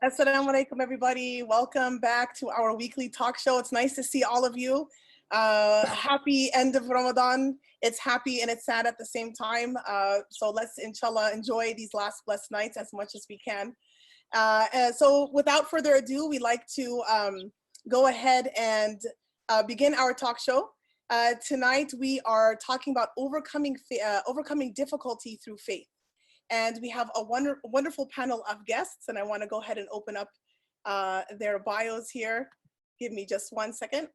Assalamu alaikum, everybody. Welcome back to our weekly talk show. It's nice to see all of you. Happy end of Ramadan. It's happy and it's sad at the same time. So let's, inshallah, enjoy these last blessed nights as much as we can. So without further ado, we'd like to go ahead and begin our talk show. Tonight, we are talking about overcoming difficulty through faith. And we have a wonderful panel of guests, and I want to go ahead and open up their bios here. Give me just 1 second.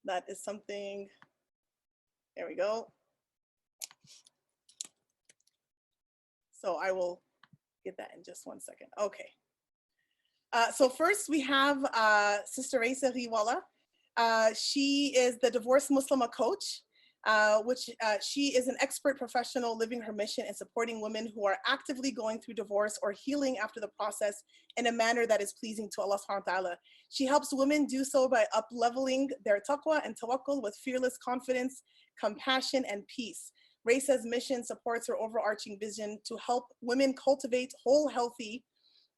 That is something, there we go. So I will get that in just 1 second. Okay. So first we have Sister Rayesa Gheewala. She is the divorced Muslimah coach. She is an expert professional living her mission and supporting women who are actively going through divorce or healing after the process in a manner that is pleasing to Allah subhanahu wa ta'ala. She helps women do so by up-leveling their taqwa and tawakkul with fearless confidence, compassion, and peace. Raysa's mission supports her overarching vision to help women cultivate whole, healthy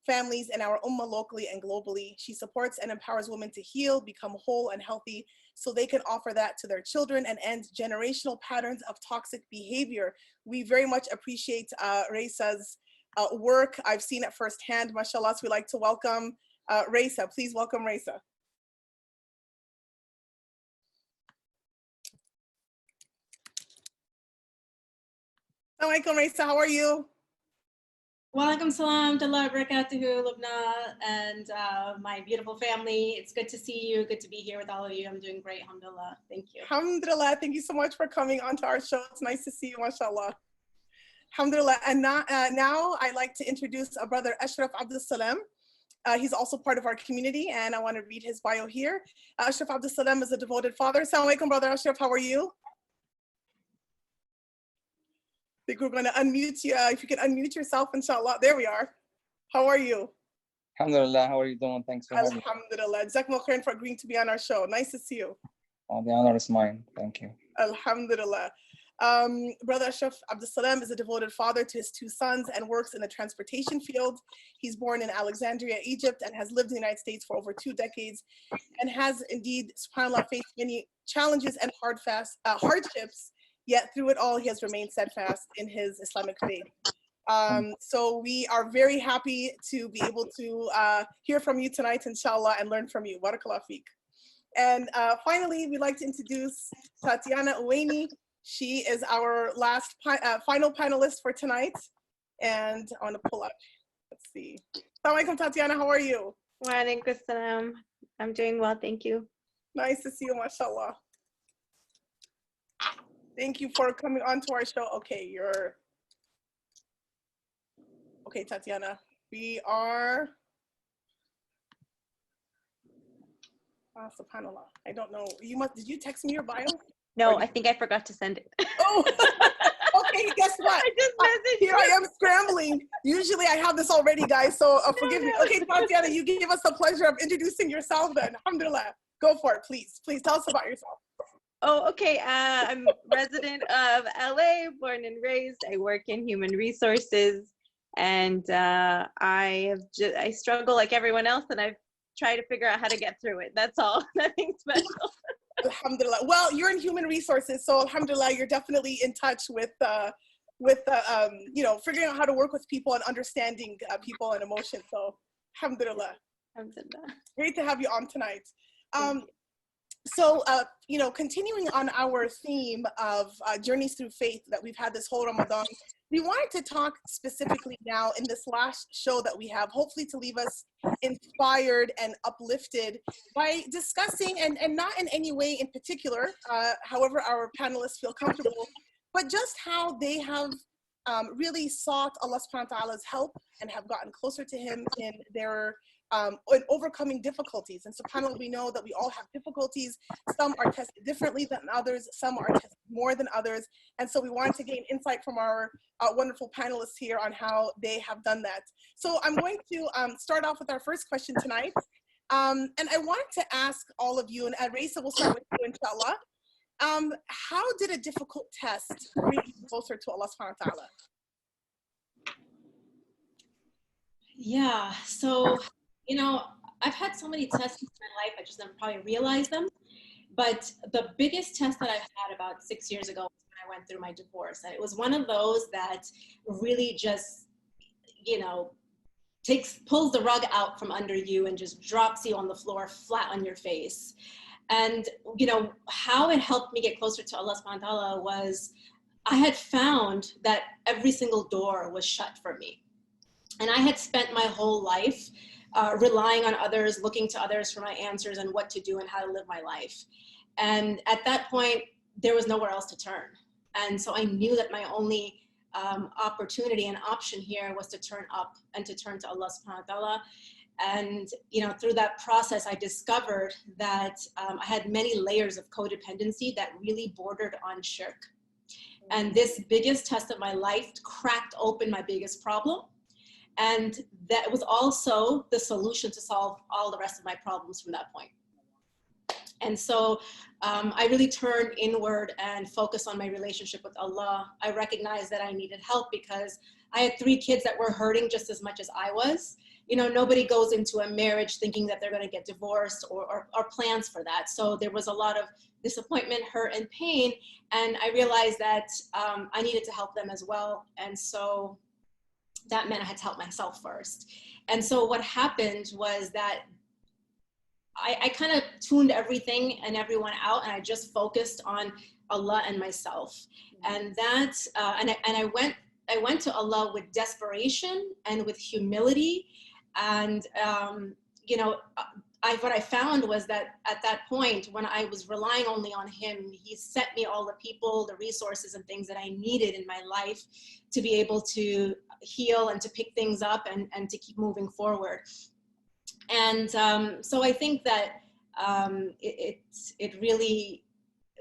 families in our ummah locally and globally. She supports and empowers women to heal, become whole and healthy so they can offer that to their children and end generational patterns of toxic behavior. We very much appreciate Raysa's work. I've seen it firsthand, mashallah. So we'd like to welcome Rayesa. Please welcome Rayesa. Assalamu alaikum, Rayesa, how are you? Walaikum salam, Taala barakatuhu, Lobna, and my beautiful family. It's good to see you. Good to be here with all of you. I'm doing great, alhamdulillah. Thank you. Alhamdulillah, thank you so much for coming onto our show. It's nice to see you, mashallah. Alhamdulillah. And now I'd like to introduce our brother Ashraf Abdelsalaam. He's also part of our community, and I want to read his bio here. Ashraf Abdelsalaam is a devoted father. Assalamu alaikum, brother Ashraf, how are you? I think we're going to unmute you. If you can unmute yourself, inshallah. There we are. How are you? Alhamdulillah, how are you doing? Thanks for having me. Alhamdulillah. Jazakumullah khairan for agreeing to be on our show. Nice to see you. Oh, the honor is mine. Thank you. Alhamdulillah. Brother Ashraf Abdelsalaam is a devoted father to his 2 sons and works in the transportation field. He's born in Alexandria, Egypt, and has lived in the United States for over 2 decades and has indeed, subhanAllah, faced many challenges and hardships. Yet through it all, he has remained steadfast in his Islamic faith. So we are very happy to be able to hear from you tonight, inshallah, and learn from you. Barakallah feek. And finally, we'd like to introduce Tatiana Oueini. She is our last final panelist for tonight. And I want to pull up, let's see. Assalamu alaikum, Tatiana, how are you? Wa alaikum salam. I'm doing well, thank you. Nice to see you, mashallah. Thank you for coming on to our show. Okay, okay, Tatiana. We are, subhanallah. I don't know. Did you text me your bio? No, I think I forgot to send it. Oh, okay, guess what? I just messaged Here I am scrambling. Usually I have this already, guys, so forgive me. Okay, Tatiana, you give us the pleasure of introducing yourself then. Alhamdulillah. Go for it, please. Please tell us about yourself. Oh, okay. I'm resident of LA, born and raised. I work in human resources, and I struggle like everyone else, and I've tried to figure out how to get through it. That's all. Nothing special. Alhamdulillah. Well, you're in human resources, so alhamdulillah, you're definitely in touch with you know, figuring out how to work with people and understanding people and emotions. So alhamdulillah. Alhamdulillah. Great to have you on tonight. So, you know, continuing on our theme of journeys through faith that we've had this whole Ramadan, we wanted to talk specifically now in this last show that we have, hopefully to leave us inspired and uplifted by discussing, and not in any way in particular, however our panelists feel comfortable, but just how they have really sought Allah subhanahu wa ta'ala's help and have gotten closer to him in their in overcoming difficulties. And subhanAllah, we know that we all have difficulties. Some are tested differently than others. Some are tested more than others. And so we wanted to gain insight from our wonderful panelists here on how they have done that. So I'm going to start off with our first question tonight. And I wanted to ask all of you, and Rayesa, we'll start with you, inshallah. How did a difficult test bring you closer to Allah subhanahu wa ta'ala? Yeah. So, you know, I've had so many tests in my life, I just never probably realized them. But the biggest test that I've had about 6 years ago was when I went through my divorce. And it was one of those that really just, you know, pulls the rug out from under you and just drops you on the floor flat on your face. And, you know, how it helped me get closer to Allah subhanahu wa ta'ala was I had found that every single door was shut for me. And I had spent my whole life relying on others, looking to others for my answers and what to do and how to live my life. And at that point, there was nowhere else to turn. And so I knew that my only opportunity and option here was to turn up and to turn to Allah subhanahu wa ta'ala. And, you know, through that process, I discovered that I had many layers of codependency that really bordered on shirk. And this biggest test of my life cracked open my biggest problem. And that was also the solution to solve all the rest of my problems from that point. And so I really turned inward and focused on my relationship with Allah. I recognized that I needed help because I had 3 kids that were hurting just as much as I was. You know, nobody goes into a marriage thinking that they're going to get divorced or plans for that. So there was a lot of disappointment, hurt, and pain. And I realized that I needed to help them as well. And so that meant I had to help myself first. And so what happened was that I kind of tuned everything and everyone out, and I just focused on Allah and myself. And that, I went to Allah with desperation and with humility. And you know, what I found was that at that point, when I was relying only on Him, He sent me all the people, the resources, and things that I needed in my life to be able to heal and to pick things up and to keep moving forward. And so I think that it really,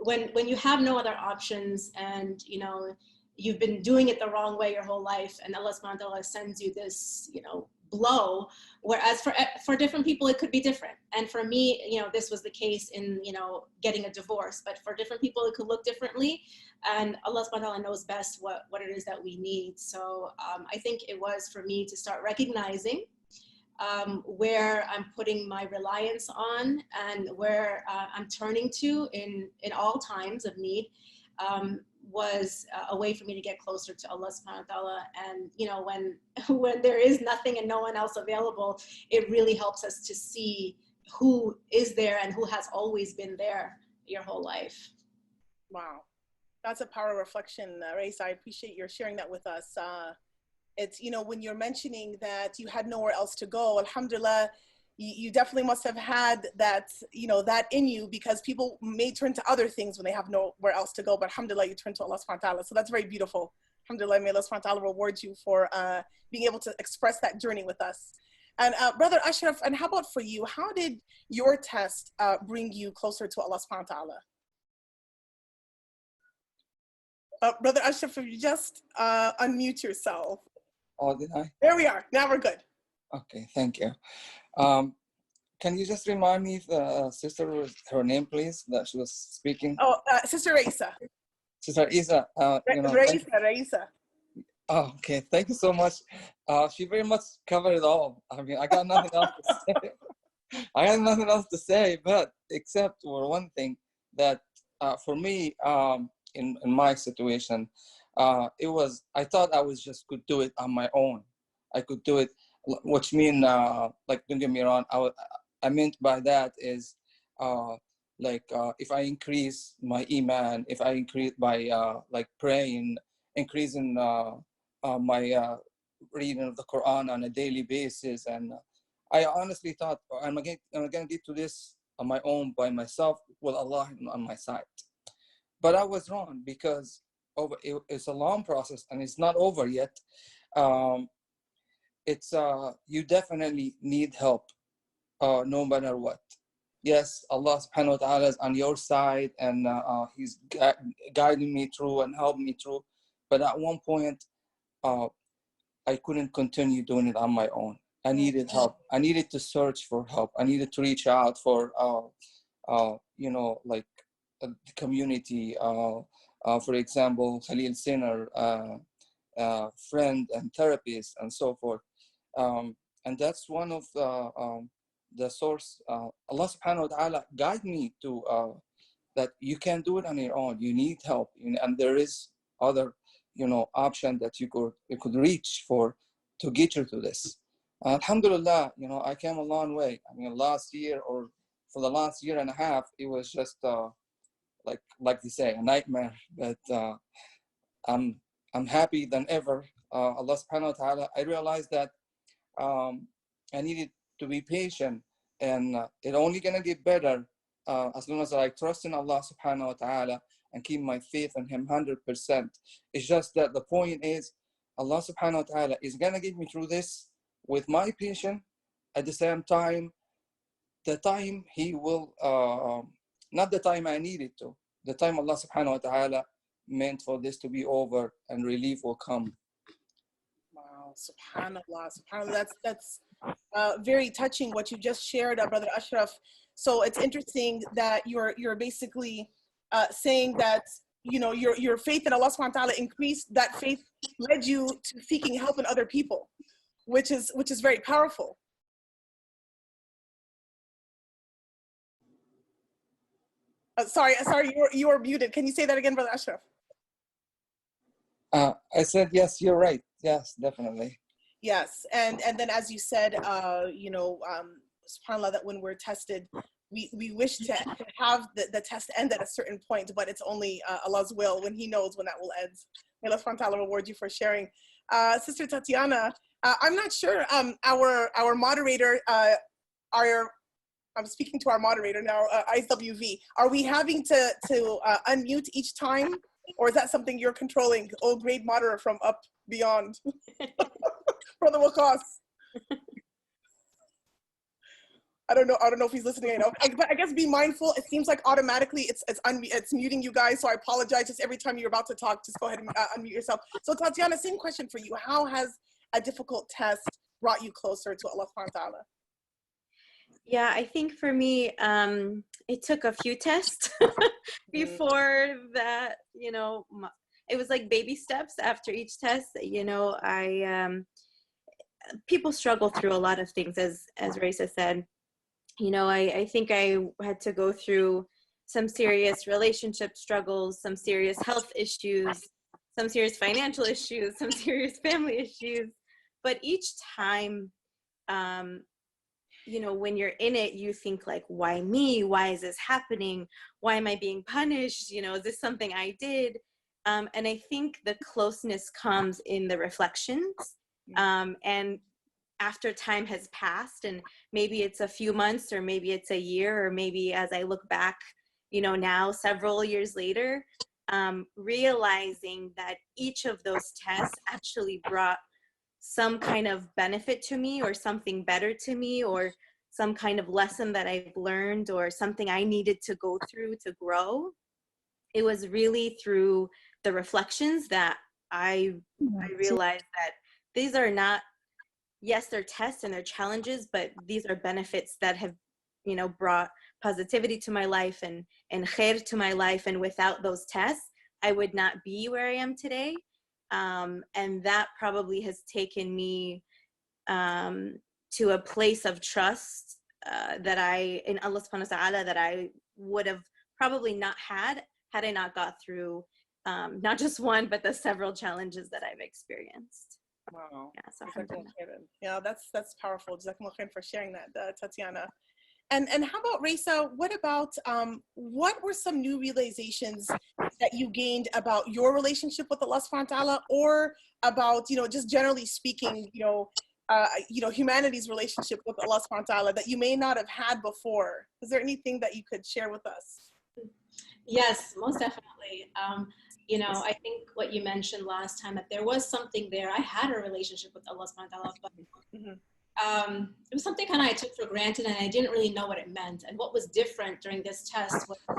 when you have no other options and, you know, you've been doing it the wrong way your whole life, and Allah subhanahu wa ta'ala sends you this, you know, blow, whereas for different people it could be different. And for me, you know, this was the case in, you know, getting a divorce, but for different people it could look differently, and Allah subhanahu wa ta'ala knows best what it is that we need. So I think it was for me to start recognizing where I'm putting my reliance on and where I'm turning to in all times of need, was a way for me to get closer to Allah subhanahu wa ta'ala. And, you know, when there is nothing and no one else available, it really helps us to see who is there and who has always been there your whole life. Wow. That's a power reflection, Rayesa. I appreciate your sharing that with us. It's, you know, when you're mentioning that you had nowhere else to go, alhamdulillah, you definitely must have had that, you know, that in you, because people may turn to other things when they have nowhere else to go, but alhamdulillah, you turn to Allah subhanahu wa ta'ala. So that's very beautiful. Alhamdulillah, may Allah subhanahu wa ta'ala reward you for being able to express that journey with us. And Brother Ashraf, and how about for you? How did your test bring you closer to Allah subhanahu wa ta'ala? Brother Ashraf, if you just unmute yourself. Oh, did I? There we are. Now we're good. Okay, thank you. Can you just remind me, sister, her name, please, that she was speaking? Oh, Sister Rayesa. Sister Isa. You know, Rayesa. Oh, okay, thank you so much. She very much covered it all. I mean, I got nothing else to say. I got nothing else to say, but except for one thing, that for me, in my situation, I thought I could do it on my own. I could do it, which mean, like, don't get me wrong, I meant by that is, if I increase my iman, if I increase by like praying, increasing my reading of the Quran on a daily basis, and I honestly thought I'm gonna get to this on my own by myself with Allah on my side. But I was wrong, because it's a long process and it's not over yet. You definitely need help, no matter what. Yes, Allah subhanahu wa ta'ala is on your side, and He's guiding me through and helping me through. But at one point, I couldn't continue doing it on my own. I needed help. I needed to search for help. I needed to reach out for, you know, like the community. For example, Khalil Sinner, friend and therapist, and so forth. and that's one of the source. Allah Subhanahu wa Taala guide me to that you can't do it on your own. You need help, and there is other, option that you could reach for to get you to this. Alhamdulillah, I came a long way. I mean, last year or for the last year and a half, it was just like they say, a nightmare. But I'm happy than ever. Allah Subhanahu wa Taala. I realized that I needed to be patient, and it only gonna get better as long as I trust in Allah Subhanahu wa Taala and keep my faith in Him 100%. It's just that the point is, Allah Subhanahu wa Taala is gonna get me through this with my patience. At the same time, the time He will, not the time I needed to, the time Allah Subhanahu wa Taala meant for this to be over and relief will come. Wow, subhanallah, subhanallah. That's very touching what you just shared, Brother Ashraf. So it's interesting that you're basically saying that your faith in Allah Subhanahu wa Taala increased. That faith led you to seeking help in other people, which is very powerful. Sorry, you were muted. Can you say that again, Brother Ashraf? I said yes. You're right. Yes, definitely. Yes, and then as you said, subhanAllah, that when we're tested, we wish to have the test end at a certain point, but it's only Allah's will when He knows when that will end. May Allah subhanahu wa ta'ala reward you for sharing. Sister Tatiana, I'm not sure, our moderator, I'm speaking to our moderator now, ISWV. Are we having to unmute each time? Or is that something you're controlling? Oh, great moderator from up beyond. Brother Waqas. I don't know if he's listening. But I guess be mindful. It seems like automatically it's muting you guys. So I apologize. Just every time you're about to talk, just go ahead and unmute yourself. So Tatiana, same question for you. How has a difficult test brought you closer to Allah subhanahu wa ta'ala? Yeah, I think for me, it took a few tests before that, it was like baby steps after each test. People struggle through a lot of things, as Rayesa said. I think I had to go through some serious relationship struggles, some serious health issues, some serious financial issues, some serious family issues. But each time, when you're in it, you think like, why me? Why is this happening? Why am I being punished? Is this something I did? And I think the closeness comes in the reflections. And after time has passed, and maybe it's a few months, or maybe it's a year, or maybe as I look back, now several years later, realizing that each of those tests actually brought some kind of benefit to me, or something better to me, or some kind of lesson that I've learned, or something I needed to go through to grow. It was really through the reflections that I realized that these are not, yes, they're tests and they're challenges, but these are benefits that have, brought positivity to my life and khair to my life. And without those tests, I would not be where I am today. And that probably has taken me to a place of trust in Allah subhanahu wa ta'ala that I would have probably not had I not got through not just one, but the several challenges that I've experienced. Wow. Yeah, so yeah, that's powerful. Jazakumullah khair for sharing that, Tatiana. And how about Rayesa? What about what were some new realizations that you gained about your relationship with Allah subhanahu wa ta'ala, or about, just generally speaking, humanity's relationship with Allah subhanahu wa ta'ala that you may not have had before? Is there anything that you could share with us? Yes, most definitely. I think what you mentioned last time, that there was something there. I had a relationship with Allah subhanahu wa ta'ala, but it was something kind of I took for granted, and I didn't really know what it meant. And what was different during this test was I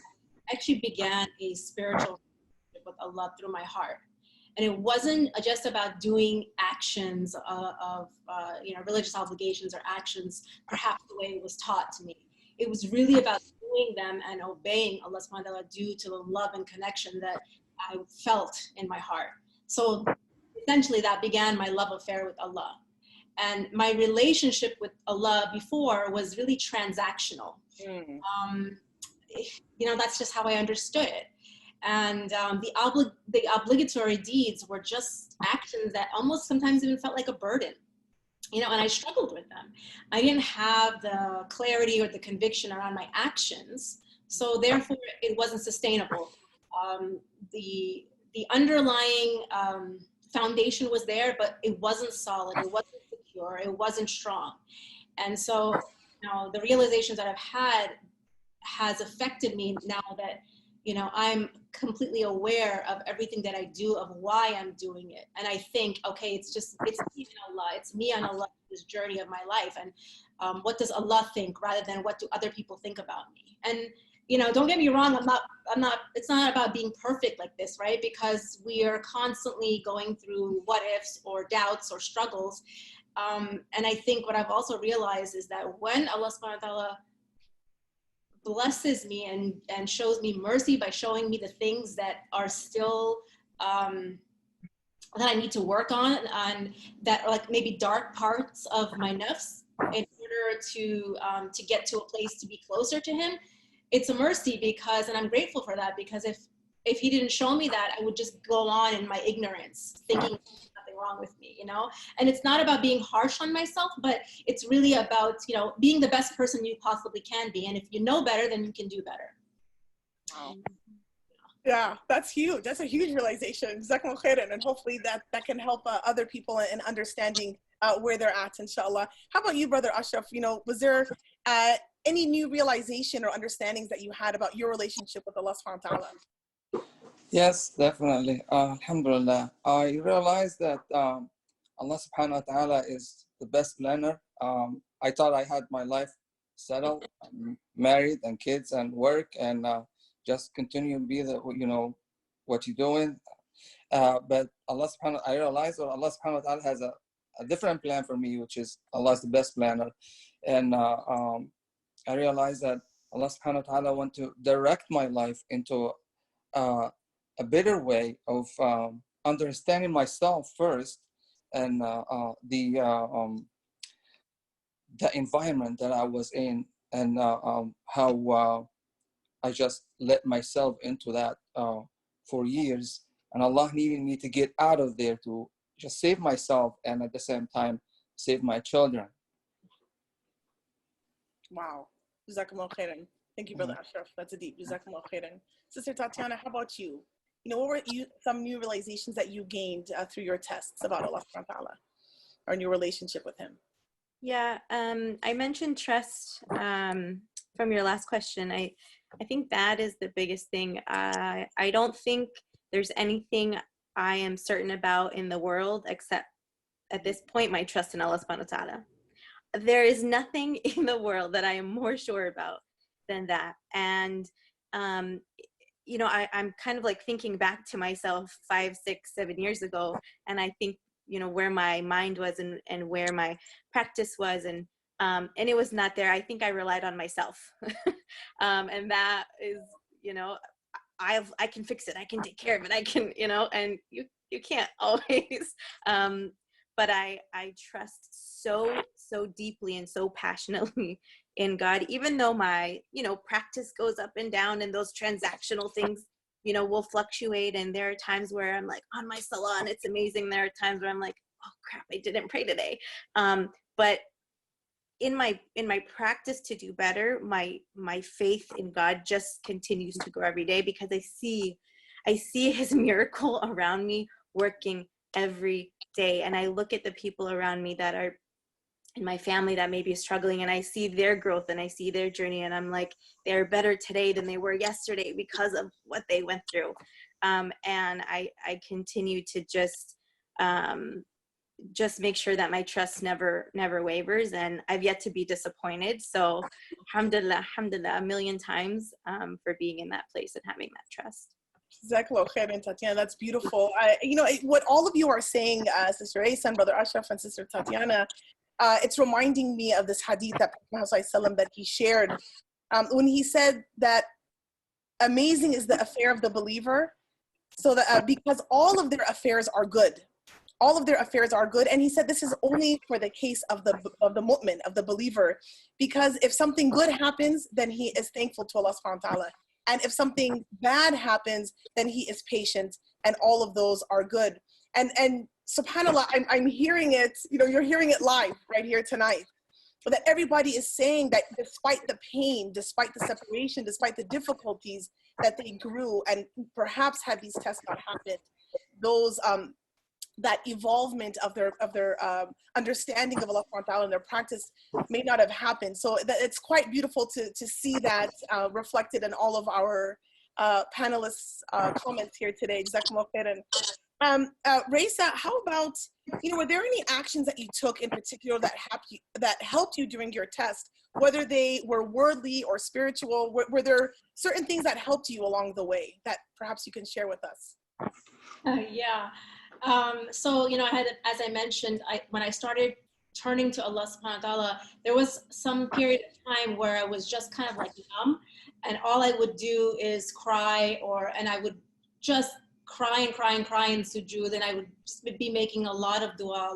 actually began a spiritual relationship with Allah through my heart. And it wasn't just about doing actions of religious obligations or actions, perhaps the way it was taught to me. It was really about doing them and obeying Allah subhanahu wa ta'ala due to the love and connection that I felt in my heart. So essentially that began my love affair with Allah. And my relationship with Allah before was really transactional. You know, that's just how I understood it. And the obligatory deeds were just actions that almost sometimes even felt like a burden, you know, and I struggled with them. I didn't have the clarity or the conviction around my actions, so therefore it wasn't sustainable. The underlying foundation was there, but it wasn't solid, it wasn't secure, it wasn't strong. And so, you know, the realizations that I've had has affected me now that, you know, I'm completely aware of everything that I do, of why I'm doing it. And I think, okay, it's me and Allah. It's me and Allah, this journey of my life. And what does Allah think rather than what do other people think about me? And, you know, don't get me wrong, it's not about being perfect like this, right? Because we are constantly going through what ifs or doubts or struggles. And I think what I've also realized is that when Allah subhanahu wa ta'ala blesses me and shows me mercy by showing me the things that are still that I need to work on, and that are like maybe dark parts of my nafs, in order to get to a place to be closer to him. It's a mercy, because, and I'm grateful for that, because if he didn't show me that, I would just go on in my ignorance thinking there's nothing wrong with me, you know. And it's not about being harsh on myself, but it's really about, you know, being the best person you possibly can be. And if you know better, then you can do better. Wow. Yeah, that's huge. That's a huge realization. Jazakumullah khairan. And hopefully that can help other people in understanding where they're at, inshallah. How about you, Brother Ashraf? You know, was there any new realization or understandings that you had about your relationship with Allah subhanahu wa ta'ala? Yes, definitely. Alhamdulillah. I realized that Allah subhanahu wa ta'ala is the best planner. I thought I had my life settled, married and kids and work, and just continue to be the, you know, what you're doing. But I realized that Allah subhanahu wa ta'ala has a different plan for me, which is Allah is the best planner. And I realized that Allah subhanahu wa ta'ala want to direct my life into a better way of understanding myself first, and the environment that I was in, and how I just let myself into that for years, and Allah needed me to get out of there to just save myself and at the same time save my children. Wow. Jazakumullah khairan. Thank you, Brother Ashraf. That's a deep. Jazakumullah khairan. Sister Tatiana, how about you? You know, what were some new realizations that you gained through your tests about Allah subhanahu wa ta'ala, or in your relationship with him? Yeah, I mentioned trust from your last question. I think that is the biggest thing. I don't think there's anything I am certain about in the world except, at this point, my trust in Allah subhanahu wa ta'ala. There is nothing in the world that I am more sure about than that. And you know, I'm kind of like thinking back to myself 5, 6, 7 years ago, and I think, you know, where my mind was and where my practice was, and it was not there. I think I relied on myself. And that is, you know, I can fix it, I can take care of it, I can, you know, and you can't always. But I trust so deeply and so passionately in God, even though my, you know, practice goes up and down, and those transactional things, you know, will fluctuate. And there are times where I'm like on my salah and it's amazing. There are times where I'm like, oh crap, I didn't pray today. But in my practice to do better, my faith in God just continues to grow every day, because I see his miracle around me working every day. And I look at the people around me that are in my family that may be struggling, and I see their growth and I see their journey, and I'm like, they're better today than they were yesterday because of what they went through. And I continue to just make sure that my trust never wavers, and I've yet to be disappointed. So alhamdulillah, a million times for being in that place and having that trust. Jazakallah khairan, Tatiana. That's beautiful. You know, what all of you are saying, Sister Rayesa and Brother Ashraf and Sister Tatiana, it's reminding me of this hadith that that he shared when he said that amazing is the affair of the believer, so that because all of their affairs are good. all of their affairs are good. And he said this is only for the case of the mu'min, of the believer, because if something good happens, then he is thankful to Allah subhanahu wa ta'ala. And if something bad happens, then he is patient, and all of those are good. And subhanAllah, I'm hearing it, you're hearing it live right here tonight. But that everybody is saying that despite the pain, despite the separation, despite the difficulties, that they grew, and perhaps had these tests not happened, those that evolvement of their understanding of Allah subhanahu wa ta'ala and their practice may not have happened. So it's quite beautiful to see that reflected in all of our panelists' comments here today. Jazakumullah khairan. Rayesa, how about, were there any actions that you took in particular that helped you during your test, whether they were worldly or spiritual? Were there certain things that helped you along the way that perhaps you can share with us? Yeah. So, I had, as I mentioned, when I started turning to Allah subhanahu wa ta'ala, there was some period of time where I was just kind of like numb, and all I would do is cry, and I would just cry in sujood, and I would just be making a lot of dua.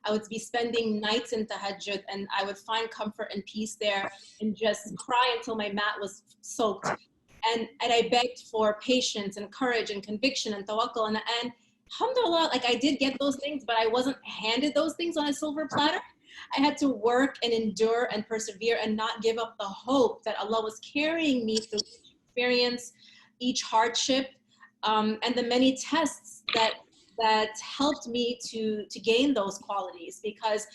I would be spending nights in tahajjud, and I would find comfort and peace there, and just cry until my mat was soaked. And I begged for patience and courage and conviction and tawakkul. And alhamdulillah, like I did get those things, but I wasn't handed those things on a silver platter. I had to work and endure and persevere and not give up the hope that Allah was carrying me through each experience, each hardship, and the many tests that helped me to gain those qualities, because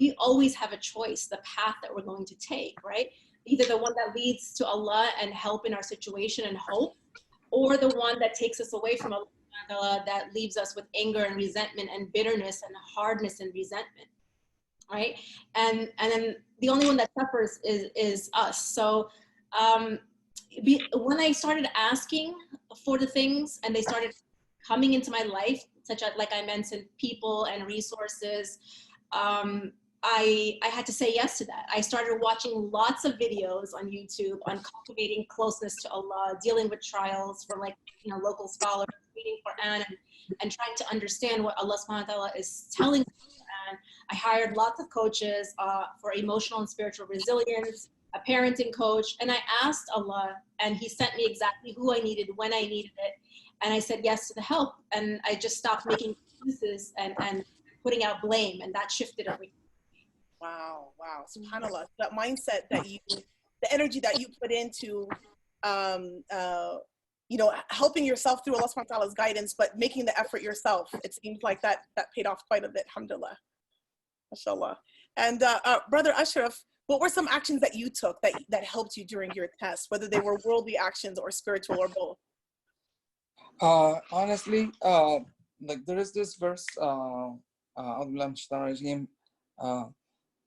we always have a choice, the path that we're going to take, right? Either the one that leads to Allah and help in our situation and hope, or the one that takes us away from Allah, that leaves us with anger and resentment and bitterness and hardness and resentment, right? And then the only one that suffers is us. So when I started asking for the things and they started coming into my life, such as, like I mentioned, people and resources, I had to say yes to that. I started watching lots of videos on YouTube on cultivating closeness to Allah, dealing with trials from local scholars, reading Quran, and trying to understand what Allah subhanahu wa ta'ala is telling us. And I hired lots of coaches for emotional and spiritual resilience, a parenting coach, and I asked Allah, and He sent me exactly who I needed, when I needed it, and I said yes to the help, and I just stopped making excuses and putting out blame, and that shifted everything. Wow, subhanAllah, that mindset that the energy that you put into, helping yourself through Allah subhanahu wa ta'ala's guidance, but making the effort yourself, it seems like that paid off quite a bit, alhamdulillah, mashallah. And Brother Ashraf, what were some actions that you took that helped you during your test, whether they were worldly actions or spiritual or both? Honestly, like there is this verse,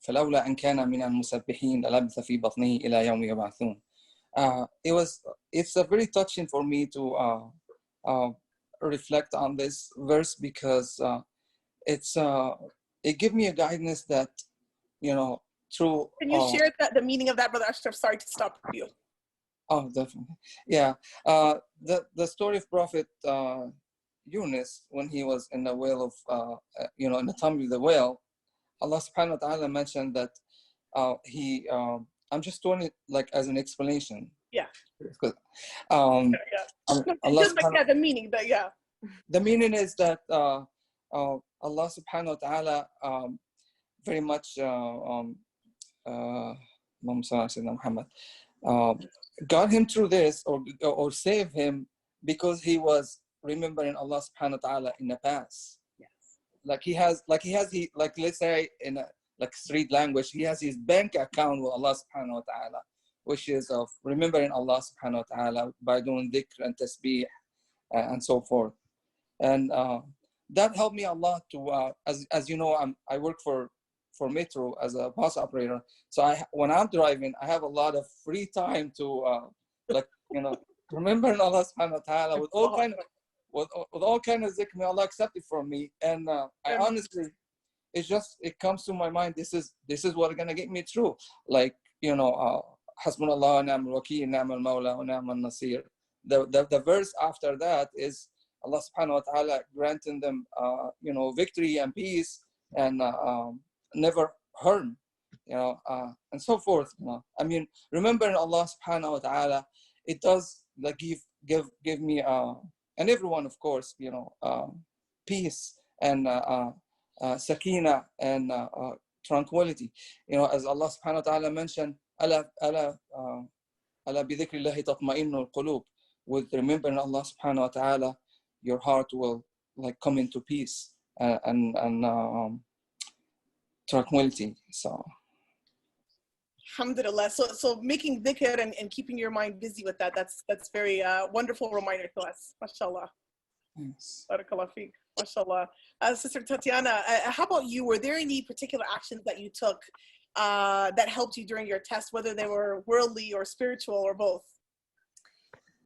فلولا أن كان من المسبحين للبث في بطنه إلى يوم يبعثون. It's a very touching for me to reflect on this verse, because it gives me a guidance that through. Can you share the meaning of that, Brother Ashraf? Sorry to stop you. Oh, definitely. Yeah. The story of Prophet Yunus, when he was in the whale of in the tummy of the whale, Allah subhanahu wa ta'ala mentioned that I'm just doing it like as an explanation. Yeah. Allah just like the meaning, but yeah. The meaning is that Allah subhanahu wa ta'ala very much got him through this, or saved him, because he was remembering Allah subhanahu wa ta'ala in the past. Like let's say in street language, he has his bank account with Allah subhanahu wa ta'ala, which is of remembering Allah subhanahu wa ta'ala by doing dhikr and tasbih and so forth. And that helped me a lot to, as you know, I work for Metro as a bus operator. So when I'm driving, I have a lot of free time to remembering Allah subhanahu wa ta'ala with all kind of zikr. May Allah accept it from me. And I honestly, it comes to my mind, this is what's gonna get me through. Like, Hasbunallah wa ni'mal wakeel, ni'mal mawla wa ni'mal nasir. The verse after that is Allah subhanahu wa ta'ala granting them, victory and peace and never harm, and so forth. I mean, remembering Allah subhanahu wa ta'ala, it does like give me and everyone, of course, peace and sakina and tranquility. As Allah subhanahu wa ta'ala mentioned, ala بِذِكْرِ اللَّهِ تَطْمَئِنُّ الْقُلُوبِ. With remembering Allah subhanahu wa ta'ala, your heart will like come into peace and tranquility. So Alhamdulillah. So making dhikr and keeping your mind busy with that's very wonderful reminder to us. MashaAllah. yes. Barakallah feek. MashaAllah. Sister Tatiana, how about you? Were there any particular actions that you took that helped you during your test, whether they were worldly or spiritual or both?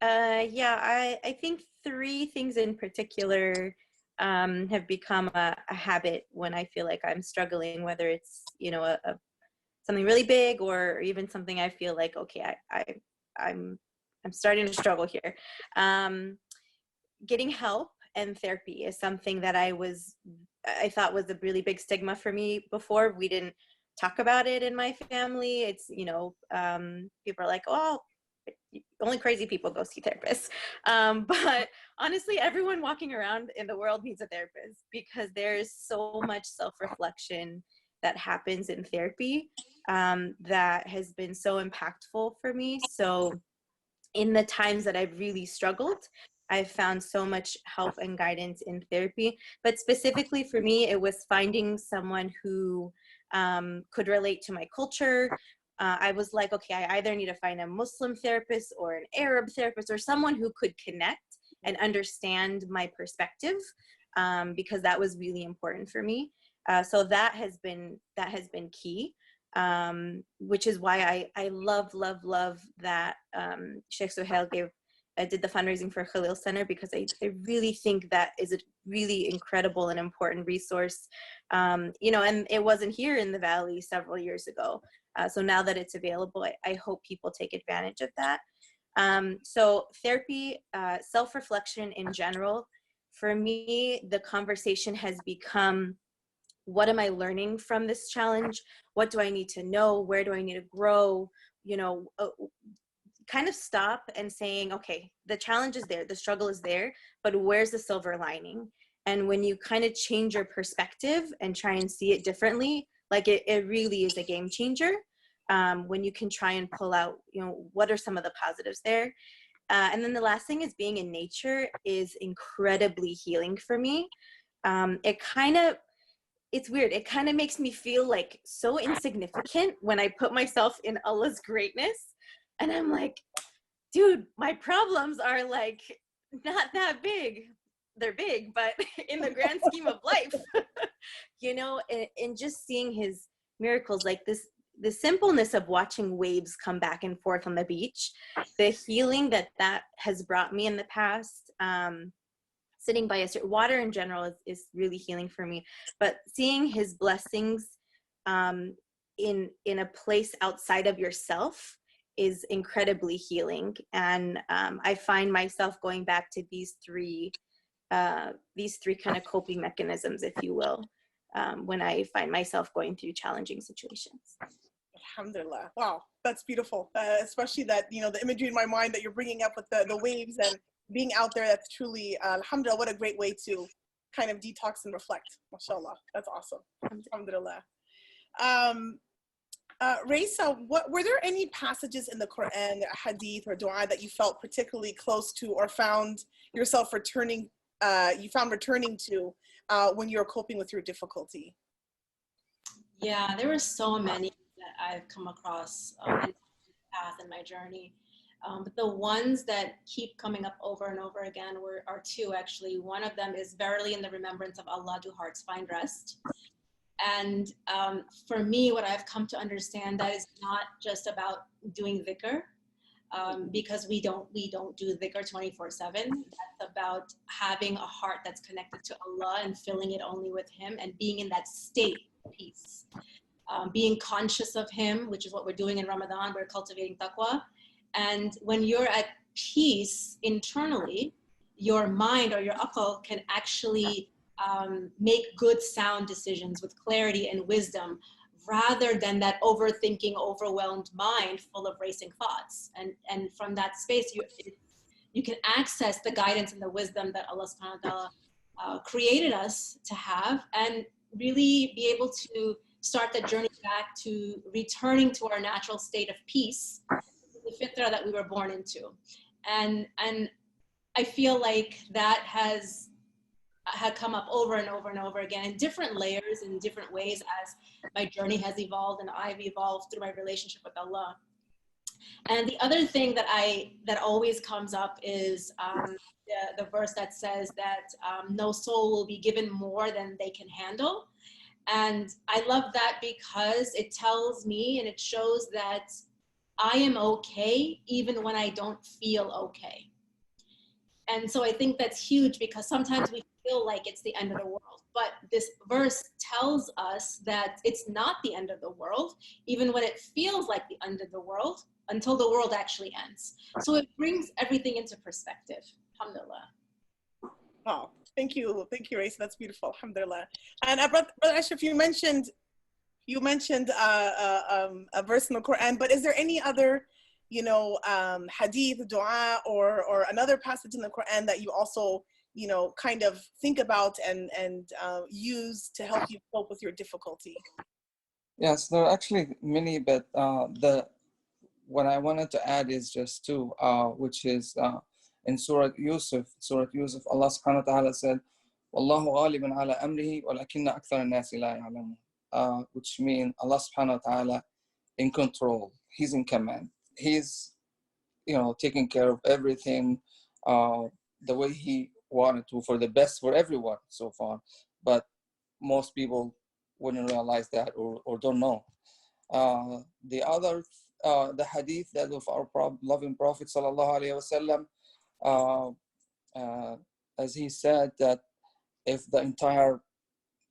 I think three things in particular have become a habit when I feel like I'm struggling, whether it's something really big or even something I feel like, okay, I'm starting to struggle here. Getting help and therapy is something that I thought was a really big stigma for me before. We didn't talk about it in my family. It's, people are like, oh, only crazy people go see therapists. But honestly, everyone walking around in the world needs a therapist, because there's so much self-reflection that happens in therapy that has been so impactful for me. So in the times that I've really struggled, I've found so much help and guidance in therapy. But specifically for me, it was finding someone who could relate to my culture. I was like, okay, I either need to find a Muslim therapist or an Arab therapist, or someone who could connect and understand my perspective, because that was really important for me. So that has been key, which is why I love that Sheikh Suhail did the fundraising for Khalil Center, because I really think that is a really incredible and important resource. And it wasn't here in the Valley several years ago. So now that it's available, I hope people take advantage of that. So therapy, self-reflection in general, for me, the conversation has become, what am I learning from this challenge? What do I need to know? Where do I need to grow? Kind of stop and saying, okay, the challenge is there, the struggle is there, but where's the silver lining? And when you kind of change your perspective and try and see it differently, like it really is a game changer. When you can try and pull out, what are some of the positives there? And then the last thing is, being in nature is incredibly healing for me. It's weird. It kind of makes me feel like so insignificant when I put myself in Allah's greatness. And I'm like, dude, my problems are like not that big. They're big, but in the grand scheme of life, and just seeing his miracles, like the simpleness of watching waves come back and forth on the beach, the healing that has brought me in the past, sitting by water in general is really healing for me, but seeing his blessings in a place outside of yourself is incredibly healing. And I find myself going back to these three kind of coping mechanisms, if you will, when I find myself going through challenging situations. Alhamdulillah. Wow, that's beautiful. Especially that, the imagery in my mind that you're bringing up with the waves and being out there, that's truly, alhamdulillah, what a great way to kind of detox and reflect. MashaAllah, that's awesome. Alhamdulillah. Rayesa, were there any passages in the Quran, hadith, or dua that you felt particularly close to or found yourself returning to when you're coping with your difficulty? Yeah, there were so many that I've come across in my path and my journey. But the ones that keep coming up over and over again are two, actually. One of them is, verily in the remembrance of Allah do hearts find rest. And for me, what I've come to understand, that is not just about doing dhikr, because we don't do dhikr 24/7. That's about having a heart that's connected to Allah and filling it only with Him and being in that state of peace. Being conscious of Him, which is what we're doing in Ramadan. We're cultivating taqwa. And when you're at peace internally, your mind or your aql can actually make good sound decisions with clarity and wisdom, rather than that overthinking, overwhelmed mind full of racing thoughts. And from that space, you can access the guidance and the wisdom that Allah subhanahu wa ta'ala created us to have, and really be able to start the journey back to returning to our natural state of peace, the fitra that we were born into. And I feel like that had come up over and over and over again in different layers, in different ways, as my journey has evolved and I've evolved through my relationship with Allah. And the other thing that always comes up is the verse that says that no soul will be given more than they can handle. And I love that because it tells me and it shows that I am okay even when I don't feel okay. And so I think that's huge, because sometimes we feel like it's the end of the world. But this verse tells us that it's not the end of the world, even when it feels like the end of the world, until the world actually ends. So it brings everything into perspective. Alhamdulillah. Oh, thank you, Rayesa. That's beautiful. Alhamdulillah. And Brother Ashraf, you mentioned a verse in the Quran, but is there any other, hadith, dua, or another passage in the Quran that you also, kind of think about and use to help you cope with your difficulty? Yes, there are actually many, but what I wanted to add is just two, which is in Surah Yusuf, Allah subhanahu wa ta'ala said, Wallahu ghalibun ala amrihi walakinna akthara an-nasi la ya'lamun, which means Allah subhanahu wa ta'ala in control. He's in command. He's, taking care of everything the way he wanted to, for the best for everyone so far. But most people wouldn't realize that or don't know. The other, the hadith that of our loving Prophet sallallahu alaihi wasallam, as he said that if the entire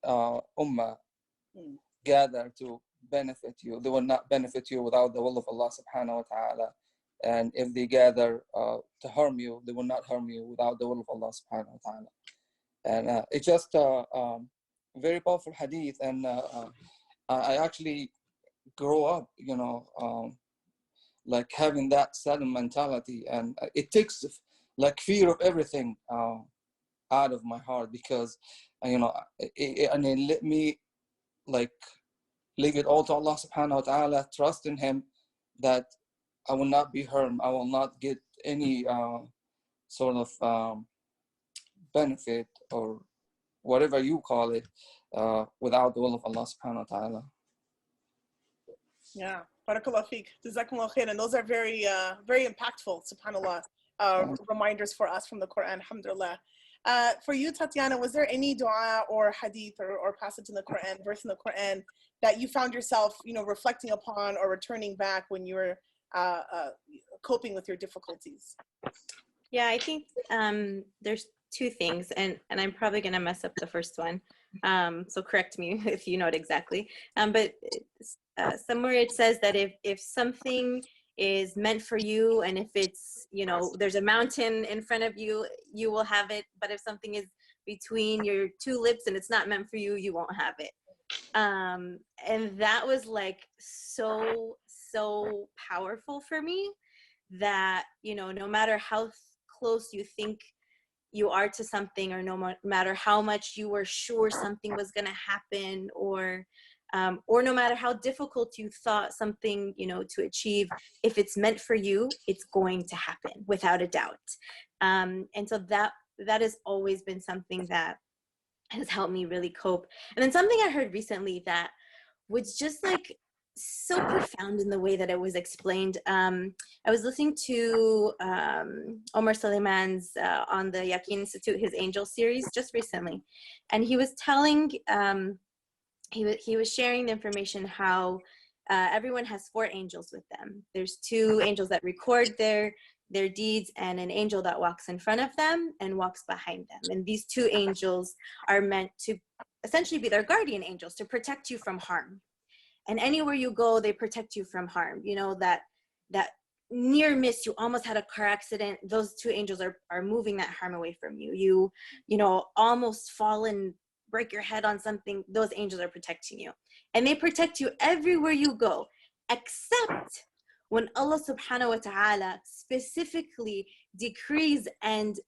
ummah gather to benefit you, they will not benefit you without the will of Allah subhanahu wa ta'ala. And if they gather to harm you, they will not harm you without the will of Allah subhanahu wa ta'ala. And it's just a very powerful hadith. And I actually grow up, like having that sudden mentality. And it takes like fear of everything out of my heart, because, and it let me like leave it all to Allah subhanahu wa ta'ala, trust in him that I will not be harmed. I will not get any sort of benefit or whatever you call it without the will of Allah subhanahu wa ta'ala. Yeah, barakallah feek, jazakumullah khair. And those are very, very impactful, subhanAllah, reminders for us from the Quran, alhamdulillah. For you, Tatiana, was there any dua or hadith or passage in the Quran, verse in the Quran, that you found yourself, reflecting upon or returning back when you were coping with your difficulties? Yeah, I think there's two things, and I'm probably going to mess up the first one. So correct me if you know it exactly. But somewhere it says that if something is meant for you, and if it's, there's a mountain in front of you, you will have it. But if something is between your two lips and it's not meant for you, you won't have it. And that was like so powerful for me, that, no matter how close you think you are to something, or no matter how much you were sure something was going to happen, or no matter how difficult you thought something, to achieve, if it's meant for you, it's going to happen without a doubt. And so that has always been something that has helped me really cope. And then something I heard recently that was just like so profound in the way that it was explained. I was listening to Omar Suleiman's on the Yaqeen Institute, his Angel series, just recently, and he was telling, he was sharing the information how everyone has 4 angels with them. There's 2 angels that record their deeds, and an angel that walks in front of them and walks behind them. And these 2 angels are meant to essentially be their guardian angels, to protect you from harm. And anywhere you go, they protect you from harm. That near miss, you almost had a car accident, those two angels are moving that harm away from you. You know, almost fall and break your head on something, those angels are protecting you. And they protect you everywhere you go, except when Allah subhanahu wa ta'ala specifically decrees and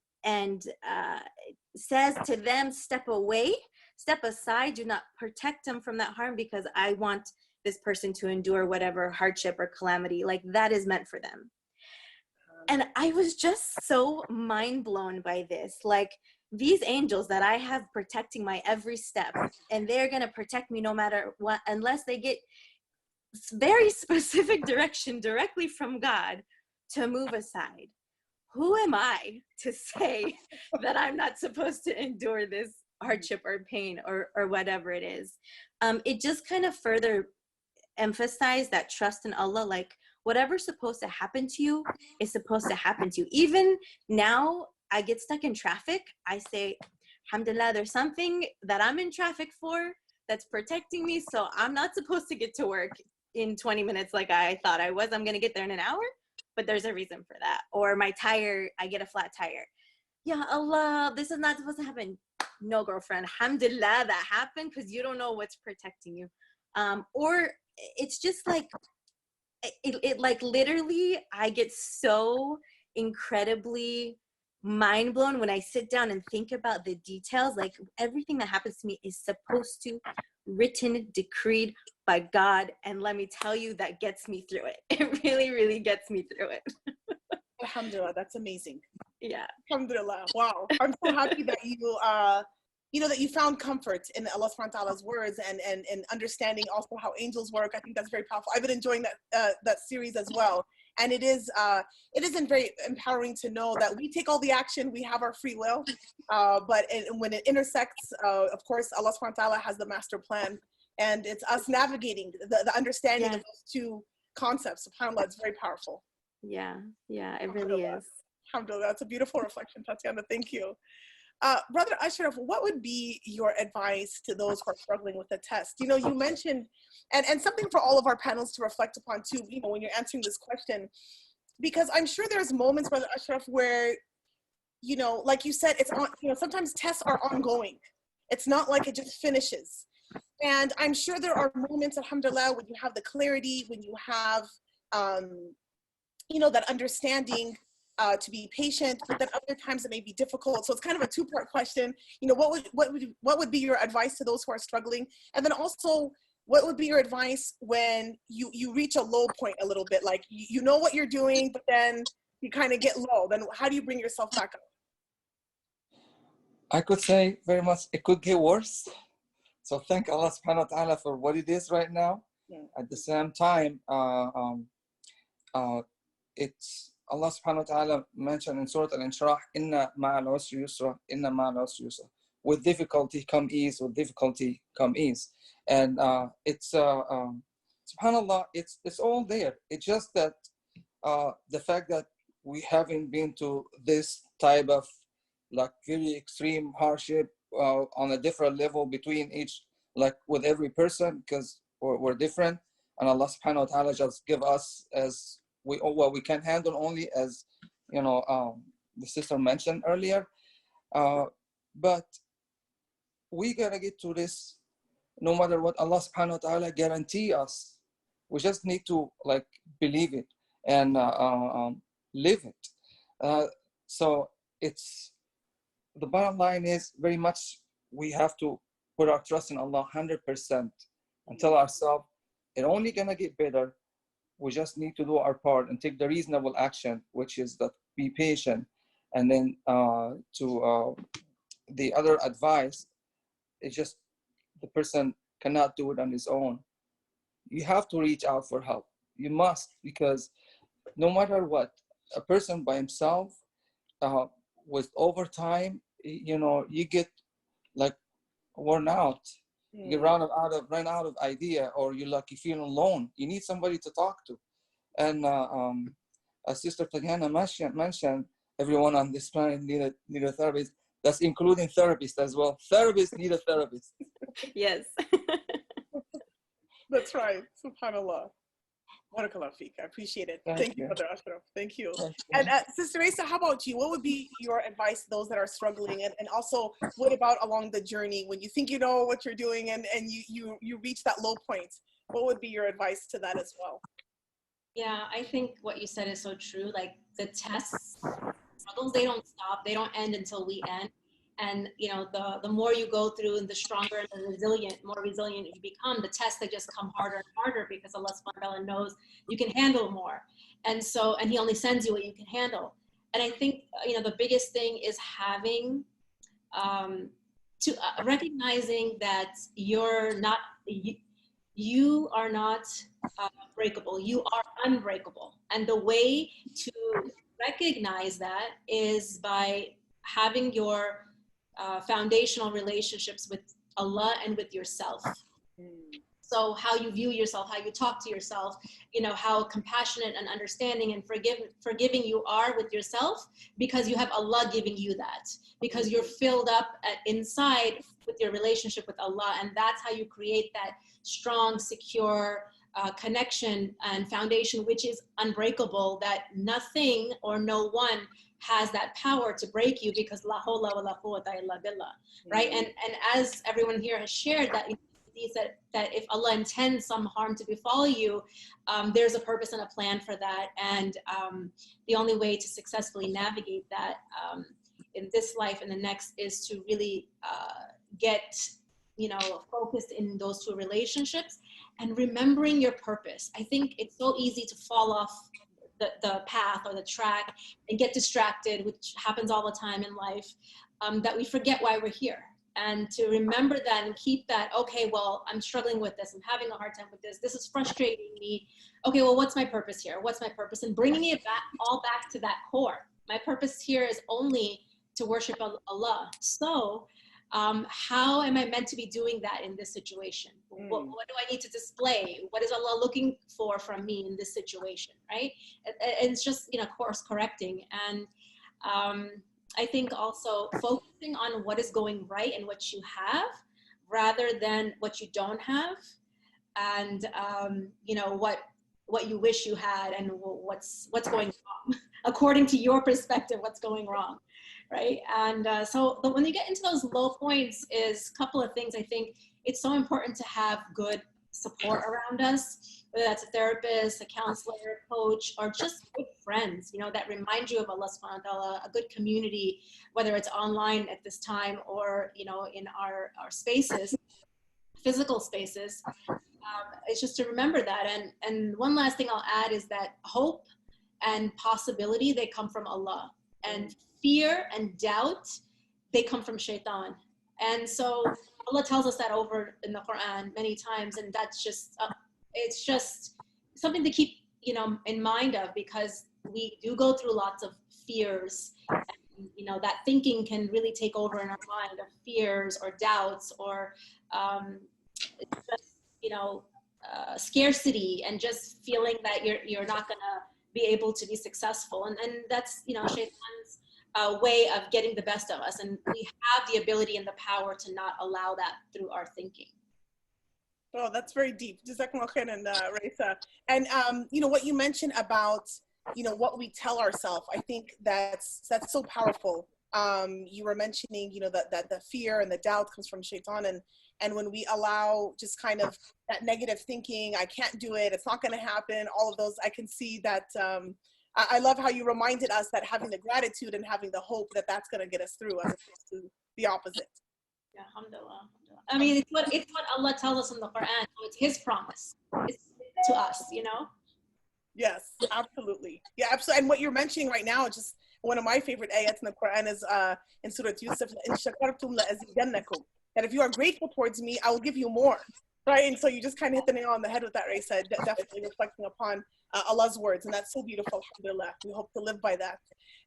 says to them, step away, step aside, do not protect them from that harm, because I want this person to endure whatever hardship or calamity, like that is meant for them. And I was just so mind blown by this. Like, these angels that I have protecting my every step, and they're going to protect me no matter what, unless they get very specific direction directly from God to move aside. Who am I to say that I'm not supposed to endure this hardship or pain or whatever it is? It just kind of further emphasized that trust in Allah, like whatever's supposed to happen to you is supposed to happen to you. Even now, I get stuck in traffic, I say, alhamdulillah, there's something that I'm in traffic for that's protecting me, so I'm not supposed to get to work in 20 minutes like I thought I was. I'm going to get there in an hour, but there's a reason for that. Or my tire, I get a flat tire. Yeah, Allah, this is not supposed to happen. No, girlfriend, alhamdulillah, that happened because you don't know what's protecting you. Or it's just like, it like literally, I get so incredibly mind blown when I sit down and think about the details. Like, everything that happens to me is supposed to, written, decreed by God. And let me tell you, that gets me through it. It really, really gets me through it. Alhamdulillah, that's amazing. Yeah. Alhamdulillah. Wow. I'm so happy that you know, that you found comfort in Allah subhanahu wa ta'ala's words and understanding also how angels work. I think that's very powerful. I've been enjoying that series as well. And it is very empowering to know that we take all the action, we have our free will, but when it intersects, of course, Allah subhanahu wa ta'ala has the master plan, and it's us navigating the understanding of those two concepts. SubhanAllah, it's very powerful. Yeah, it really is. Alhamdulillah, that's a beautiful reflection, Tatiana. Thank you. Brother Ashraf, what would be your advice to those who are struggling with the test? You know, you mentioned, and something for all of our panels to reflect upon too, you know, when you're answering this question, because I'm sure there's moments, Brother Ashraf, where, you know, like you said, it's on, you know, sometimes tests are ongoing. It's not like it just finishes. And I'm sure there are moments, alhamdulillah, when you have the clarity, when you have, you know, that understanding, to be patient, but then other times it may be difficult. So it's kind of a two-part question. You know, what would be your advice to those who are struggling? And then also, what would be your advice when you reach a low point a little bit? Like, you know what you're doing, but then you kind of get low. Then how do you bring yourself back up? I could say very much it could get worse. So thank Allah subhanahu wa ta'ala for what it is right now. Yeah. At the same time, it's Allah subhanahu wa ta'ala mentioned in Surah Al-Inshirah, Inna ma'al usri yusra, Inna ma'al usri yusra. With difficulty come ease, with difficulty come ease. And it's, subhanAllah, it's all there. It's just that the fact that we haven't been to this type of like very extreme hardship on a different level between each, like with every person, because we're different. And Allah subhanahu wa ta'ala just give us as what we can handle, only as, you know, the sister mentioned earlier. But we gotta get to this no matter what Allah subhanahu wa ta'ala guarantee us. We just need to like believe it and live it. So it's, the bottom line is very much we have to put our trust in Allah 100% and tell ourselves it's only gonna get better. We just need to do our part and take the reasonable action, which is that be patient. And then to the other advice, it's just the person cannot do it on his own. You have to reach out for help. You must, because no matter what, a person by himself, with over time, you know, you get like worn out. You run out of idea, or you feel alone. You need somebody to talk to. And as Sister Tatiana mentioned, everyone on this planet need a therapist. That's including therapists as well. Therapists need a therapist. Yes. That's right. SubhanAllah. Barakallah feek. I appreciate it. Thank Thank you, you. Brother Ashraf. Thank you. Thank you. And Sister Rayesa, how about you? What would be your advice to those that are struggling? And also, what about along the journey when you think you know what you're doing and you reach that low point? What would be your advice to that as well? Yeah, I think what you said is so true. Like the tests, struggles, they don't stop. They don't end until we end. And you know, the more you go through, and the stronger and more resilient you become. The tests, they just come harder and harder because Allah subhanahu wa ta'ala knows you can handle more. And so, and He only sends you what you can handle. And I think you know the biggest thing is having to recognizing that you're not you are not breakable. You are unbreakable. And the way to recognize that is by having your foundational relationships with Allah and with yourself. So how you view yourself, how you talk to yourself, you know, how compassionate and understanding and forgiving you are with yourself, because you have Allah giving you that, because you're filled up inside with your relationship with Allah. And that's how you create that strong, secure connection and foundation, which is unbreakable, that nothing or no one has that power to break you, because la hawla wa la quwwata illa billah, right? And as everyone here has shared, that that if Allah intends some harm to befall you, there's a purpose and a plan for that. And the only way to successfully navigate that in this life and the next is to really get, you know, focused in those two relationships and remembering your purpose. I think it's so easy to fall off the path or the track and get distracted, which happens all the time in life, that we forget why we're here. And to remember that and keep that, okay, well, I'm struggling with this. I'm having a hard time with this. This is frustrating me. Okay, well, what's my purpose here? What's my purpose? And bringing it back, all back to that core. My purpose here is only to worship Allah. So how am I meant to be doing that in this situation? What do I need to display? What is Allah looking for from me in this situation, right? It's just, you know, course correcting. And I think also focusing on what is going right and what you have rather than what you don't have, and you know, what you wish you had and what's going wrong according to your perspective, what's going wrong, right? And so when you get into those low points, is a couple of things. I think it's so important to have good support around us, whether that's a therapist, a counselor, a coach, or just good friends, you know, that remind you of Allah subhanahu wa ta'ala, a good community, whether it's online at this time or, you know, in our spaces, physical spaces. It's just to remember that. And one last thing I'll add is that hope and possibility, they come from Allah. And fear and doubt, they come from shaitan. And so Allah tells us that over in the Quran many times, and that's just it's just something to keep, you know, in mind of, because we do go through lots of fears, and, you know, that thinking can really take over in our mind of fears or doubts or just, you know, scarcity, and just feeling that you're not gonna be able to be successful, and that's, you know, shaitan's way of getting the best of us, and we have the ability and the power to not allow that through our thinking. Oh, that's very deep. Jazakumullah khairan, Rayesa. And you know what you mentioned about, you know, what we tell ourselves. I think that's so powerful. You were mentioning, you know, that the fear and the doubt comes from shaitan, and when we allow just kind of that negative thinking, I can't do it, it's not going to happen, all of those, I can see that. I love how you reminded us that having the gratitude and having the hope that that's going to get us through, as opposed to the opposite. Yeah, alhamdulillah. I mean, it's what Allah tells us in the Quran. So it's His promise. It's to us, you know? Yes, absolutely. Yeah, absolutely. And what you're mentioning right now, just one of my favorite ayats in the Quran is in Surah Yusuf, إِن شَكَرْتُمْ لَأَزِيدَنَّكُمْ, that if you are grateful towards me, I will give you more. Right? And so you just kind of hit the nail on the head with that, Rayesa, definitely reflecting upon Allah's words. And that's so beautiful, alhamdulillah. We hope to live by that.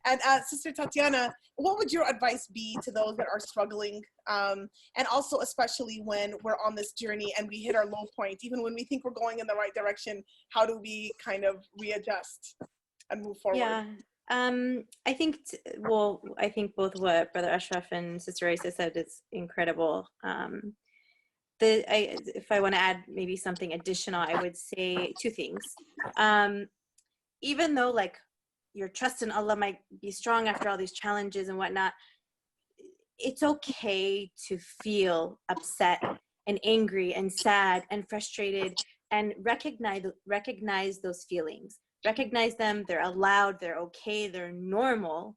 And Sister Tatiana, what would your advice be to those that are struggling? And also, especially when we're on this journey and we hit our low point, even when we think we're going in the right direction, how do we kind of readjust and move forward? Yeah. I think, I think both what Brother Ashraf and Sister Rayesa said is incredible. if I want to add maybe something additional, I would say two things. Even though like your trust in Allah might be strong after all these challenges and whatnot, it's okay to feel upset and angry and sad and frustrated, and recognize those feelings. Recognize them. They're allowed. They're okay. They're normal.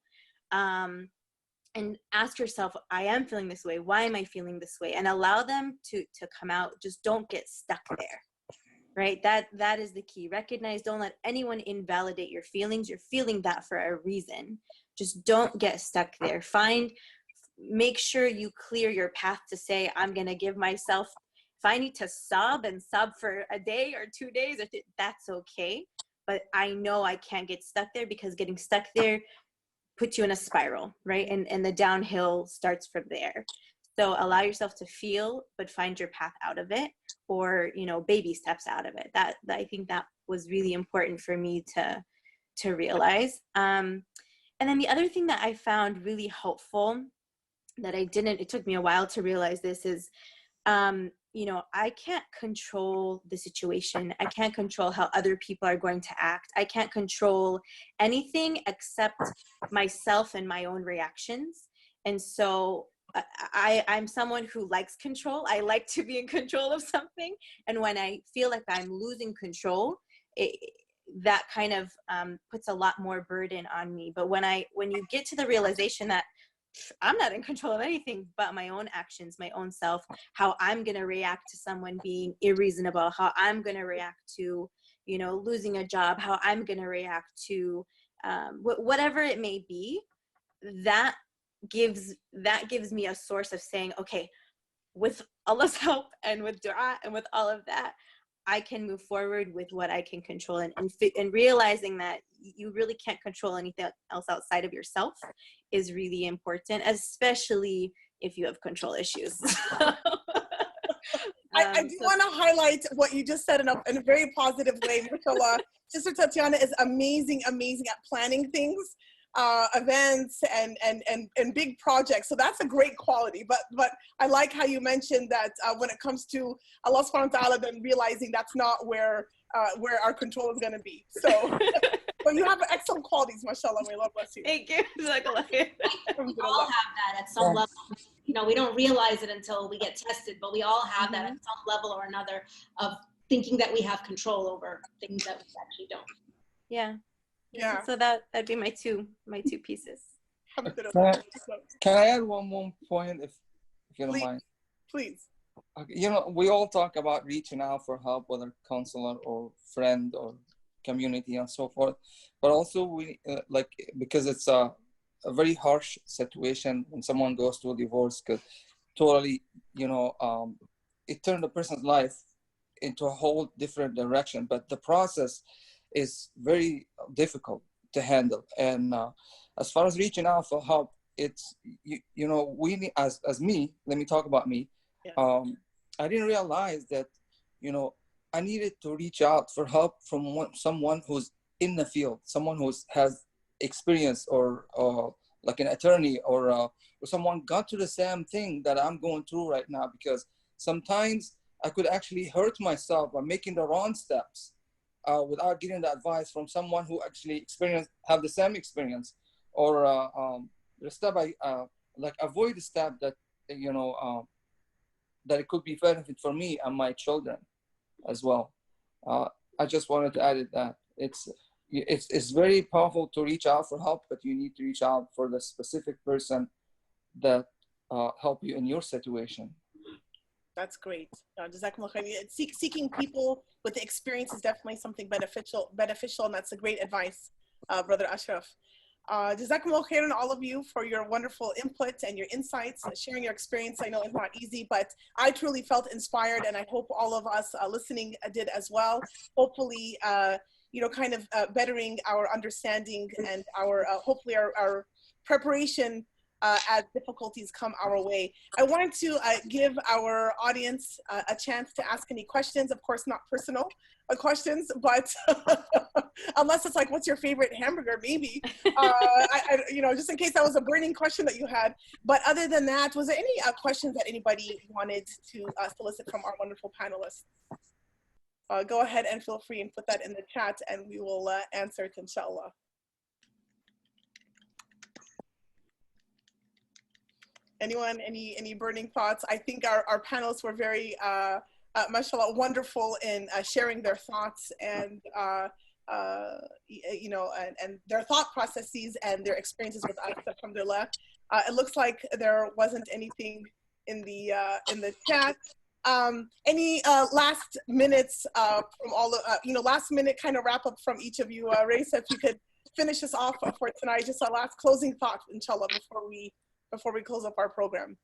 And ask yourself, I am feeling this way. Why am I feeling this way? And allow them to come out. Just don't get stuck there, right? That is the key. Recognize, don't let anyone invalidate your feelings. You're feeling that for a reason. Just don't get stuck there. Make sure you clear your path to say, I'm going to give myself, if I need to sob for a day or 2 days, that's okay. But I know I can't get stuck there, because getting stuck there puts you in a spiral, right? And the downhill starts from there. So allow yourself to feel, but find your path out of it, or, baby steps out of it. That I think that was really important for me to realize. And then the other thing that I found really helpful that it took me a while to realize this is, I can't control the situation. I can't control how other people are going to act. I can't control anything except myself and my own reactions. And so I'm someone who likes control. I like to be in control of something. And when I feel like I'm losing control, that kind of puts a lot more burden on me. But when you get to the realization that I'm not in control of anything but my own actions, my own self, how I'm going to react to someone being irreasonable, how I'm going to react to, losing a job, how I'm going to react to whatever it may be, that gives me a source of saying, okay, with Allah's help and with dua and with all of that, I can move forward with what I can control, and realizing that you really can't control anything else outside of yourself is really important, especially if you have control issues. I do want to highlight what you just said in a very positive way. Mashallah. Sister Tatiana is amazing at planning things, events and big projects. So that's a great quality. But I like how you mentioned that when it comes to Allah Subhanahu wa Taala, then realizing that's not where our control is going to be. So but you have excellent qualities, mashallah. May Allah bless you. Thank you. We all have that at some level. We don't realize it until we get tested, but we all have that at some level or another of thinking that we have control over things that we actually don't. Yeah. So that'd be my two pieces. Can I add one more point, if you don't mind? Please. We all talk about reaching out for help, whether counselor or friend or community and so forth, but also we because it's a very harsh situation when someone goes through a divorce, could totally it turned a person's life into a whole different direction, but the process is very difficult to handle. And as far as reaching out for help, it's we need, as me, let me talk about me. I didn't realize that I needed to reach out for help from someone who's in the field, someone who has experience, or like an attorney, or someone got to the same thing that I'm going through right now, because sometimes I could actually hurt myself by making the wrong steps without getting the advice from someone who actually have the same experience, or the step avoid the step that that it could be benefit for me and my children as well. I just wanted to add that it's very powerful to reach out for help, but you need to reach out for the specific person that help you in your situation. That's great. Jazakumullah khair. Seeking people with the experience is definitely something beneficial, and that's a great advice, Brother Ashraf. Jazakumullah khairan, all of you, for your wonderful input and your insights, sharing your experience. I know it's not easy, but I truly felt inspired, and I hope all of us listening did as well. Hopefully, kind of bettering our understanding and our hopefully our preparation as difficulties come our way. I wanted to give our audience a chance to ask any questions, of course not personal questions, but unless it's like, what's your favorite hamburger, maybe, just in case that was a burning question that you had. But other than that, was there any questions that anybody wanted to solicit from our wonderful panelists? Go ahead and feel free and put that in the chat, and we will answer it, inshallah. Anyone, any burning thoughts? I think our panelists were very, mashallah, wonderful in sharing their thoughts and, and their thought processes and their experiences with us, alhamdulillah. It looks like there wasn't anything in the chat. Any last minutes from all last minute kind of wrap up from each of you? Rayesa, if you could finish us off for tonight, just a last closing thought, inshallah, before we close up our program.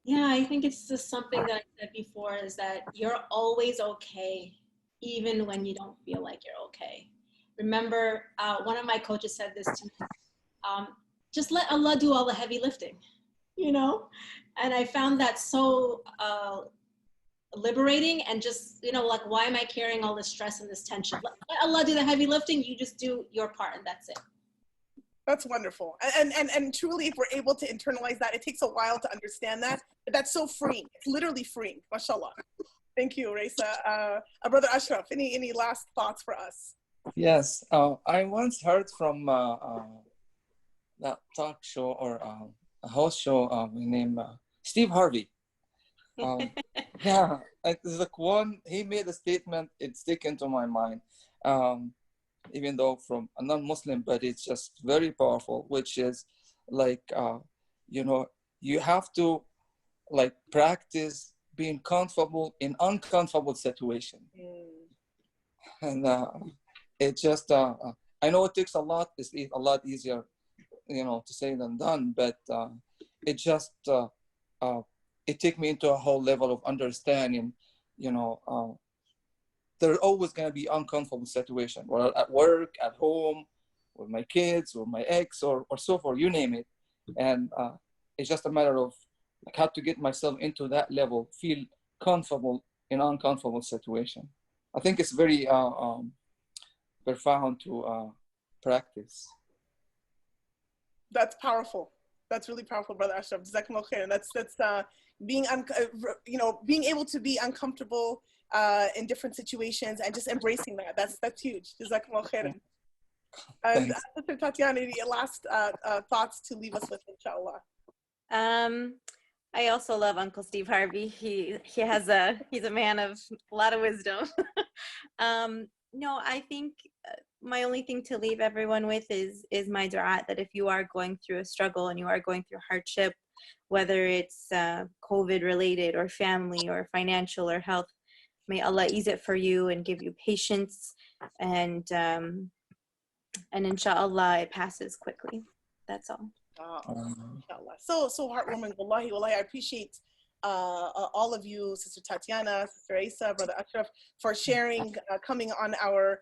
Yeah, I think it's just something that I said before, is that you're always okay, even when you don't feel like you're okay. Remember, one of my coaches said this to me, just let Allah do all the heavy lifting, And I found that so liberating, and just, like, why am I carrying all this stress and this tension? Let Allah do the heavy lifting, you just do your part, and that's it. That's wonderful. And truly, if we're able to internalize that, it takes a while to understand that, but that's so freeing. It's literally freeing, mashallah. Thank you, Rayesa. Brother Ashraf, any last thoughts for us? Yes, I once heard from that talk show or a host show named Steve Harvey. Yeah, it's like he made a statement, it stuck into my mind. Even though from a non-Muslim, but it's just very powerful, which is like, you have to like practice being comfortable in uncomfortable situation. And it just, I know it takes a lot, it's a lot easier, to say than done, but it just, it took me into a whole level of understanding, there's always going to be uncomfortable situation, or at work, at home, with my kids, or my ex, or so forth, you name it. And it's just a matter of like how to get myself into that level, feel comfortable in uncomfortable situation. I think it's very profound to practice. That's powerful. That's really powerful, Brother Ashraf. Jazakumullah khair. And that's being being able to be uncomfortable in different situations and just embracing that. That's huge. Jazakumullah khairan. And Sister Tatiana, any last thoughts to leave us with, inshallah? I also love Uncle Steve Harvey. He's a man of a lot of wisdom. No, I think my only thing to leave everyone with is my dua, that if you are going through a struggle and you are going through hardship, whether it's COVID related or family or financial or health, may Allah ease it for you and give you patience, and inshallah it passes quickly. That's all. Inshallah. So heartwarming. Wallahi, I appreciate all of you, Sister Tatiana, Sister Rayesa, Brother Ashraf, for sharing, coming on our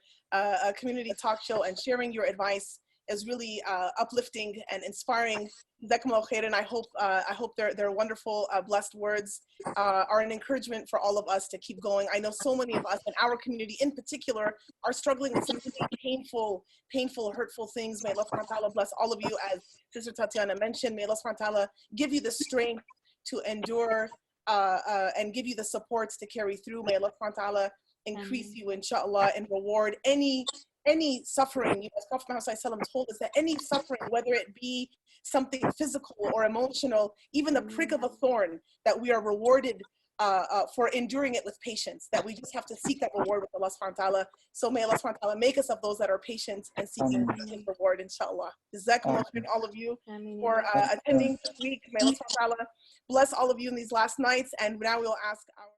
community talk show and sharing your advice. Is really uplifting and inspiring. Jazakumullah khairan. I hope their wonderful, blessed words are an encouragement for all of us to keep going. I know so many of us in our community in particular are struggling with some really painful, hurtful things. May Allah subhanahu wa ta'ala bless all of you, as Sister Tatiana mentioned. May Allah subhanahu wa ta'ala give you the strength to endure and give you the supports to carry through. May Allah subhanahu wa ta'ala increase you, inshallah, and reward any suffering. Prophet Muhammad told us that any suffering, whether it be something physical or emotional, even the prick of a thorn, that we are rewarded for enduring it with patience, that we just have to seek that reward with Allah subhanahu wa ta'ala. So may Allah subhanahu wa ta'ala make us of those that are patient and seeking patient reward, inshallah. Jazakumullah khairan, all of you, for attending this week. May Allah subhanahu wa ta'ala bless all of you in these last nights. And now we'll ask our